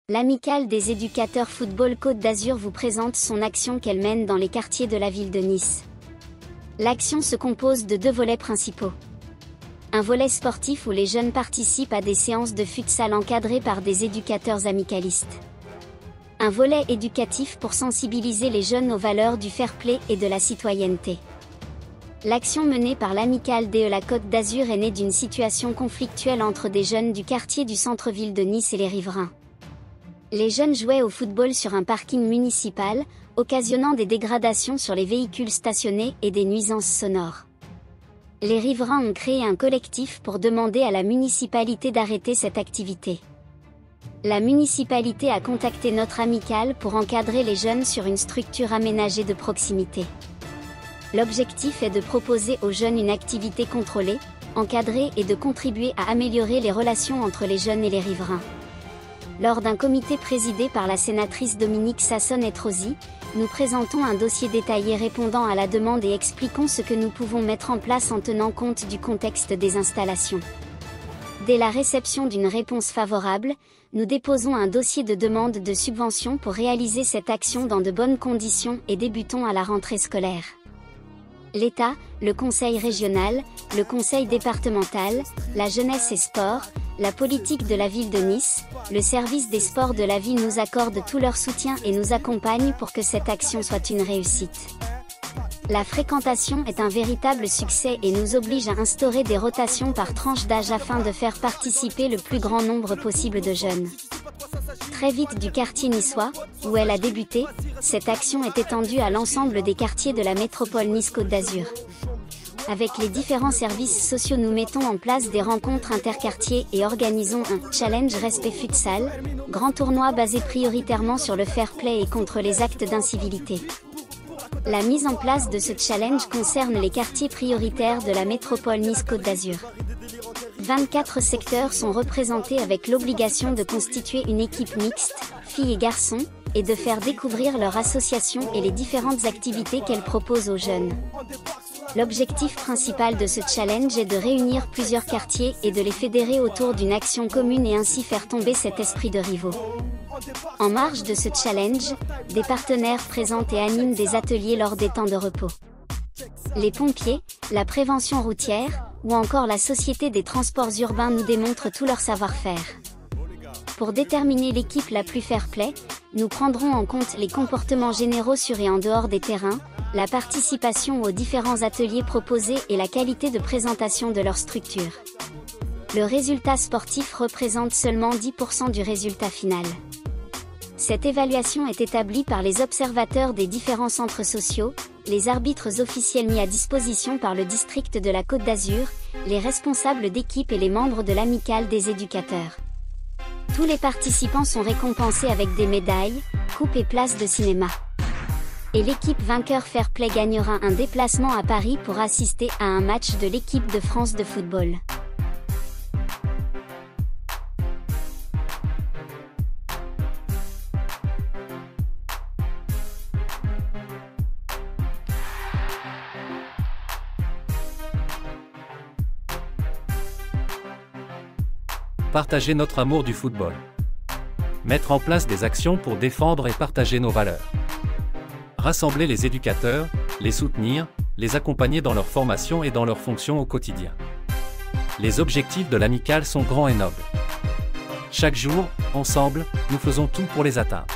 L'Amicale des éducateurs Football Côte d'Azur vous présente son action qu'elle mène dans les quartiers de la ville de Nice. L'action se compose de deux volets principaux. Un volet sportif où les jeunes participent à des séances de futsal encadrées par des éducateurs amicalistes. Un volet éducatif pour sensibiliser les jeunes aux valeurs du fair play et de la citoyenneté. L'action menée par l'Amicale de la Côte d'Azur est née d'une situation conflictuelle entre des jeunes du quartier du centre-ville de Nice et les riverains. Les jeunes jouaient au football sur un parking municipal, occasionnant des dégradations sur les véhicules stationnés et des nuisances sonores. Les riverains ont créé un collectif pour demander à la municipalité d'arrêter cette activité. La municipalité a contacté notre amicale pour encadrer les jeunes sur une structure aménagée de proximité. L'objectif est de proposer aux jeunes une activité contrôlée, encadrée et de contribuer à améliorer les relations entre les jeunes et les riverains. Lors d'un comité présidé par la sénatrice Dominique Sassone-Estrosi, nous présentons un dossier détaillé répondant à la demande et expliquons ce que nous pouvons mettre en place en tenant compte du contexte des installations. Dès la réception d'une réponse favorable, nous déposons un dossier de demande de subvention pour réaliser cette action dans de bonnes conditions et débutons à la rentrée scolaire. L'État, le Conseil régional, le Conseil départemental, la jeunesse et sport, la politique de la ville de Nice, le service des sports de la ville nous accordent tout leur soutien et nous accompagnent pour que cette action soit une réussite. La fréquentation est un véritable succès et nous oblige à instaurer des rotations par tranche d'âge afin de faire participer le plus grand nombre possible de jeunes. Très vite du quartier niçois, où elle a débuté, cette action est étendue à l'ensemble des quartiers de la métropole Nice-Côte d'Azur. Avec les différents services sociaux, nous mettons en place des rencontres interquartiers et organisons un « Challenge Respect Futsal », grand tournoi basé prioritairement sur le fair play et contre les actes d'incivilité. La mise en place de ce challenge concerne les quartiers prioritaires de la métropole Nice-Côte d'Azur. 24 secteurs sont représentés avec l'obligation de constituer une équipe mixte, filles et garçons, et de faire découvrir leur association et les différentes activités qu'elle propose aux jeunes. L'objectif principal de ce challenge est de réunir plusieurs quartiers et de les fédérer autour d'une action commune et ainsi faire tomber cet esprit de rivaux. En marge de ce challenge, des partenaires présentent et animent des ateliers lors des temps de repos. Les pompiers, la prévention routière, ou encore la Société des transports urbains nous démontrent tout leur savoir-faire. Pour déterminer l'équipe la plus fair-play, nous prendrons en compte les comportements généraux sur et en dehors des terrains, la participation aux différents ateliers proposés et la qualité de présentation de leur structure. Le résultat sportif représente seulement 10% du résultat final. Cette évaluation est établie par les observateurs des différents centres sociaux, les arbitres officiels mis à disposition par le district de la Côte d'Azur, les responsables d'équipe et les membres de l'Amicale des éducateurs. Tous les participants sont récompensés avec des médailles, coupes et places de cinéma. Et l'équipe vainqueur Fair Play gagnera un déplacement à Paris pour assister à un match de l'équipe de France de football. Partager notre amour du football. Mettre en place des actions pour défendre et partager nos valeurs. Rassembler les éducateurs, les soutenir, les accompagner dans leur formation et dans leurs fonctions au quotidien. Les objectifs de l'amicale sont grands et nobles. Chaque jour, ensemble, nous faisons tout pour les atteindre.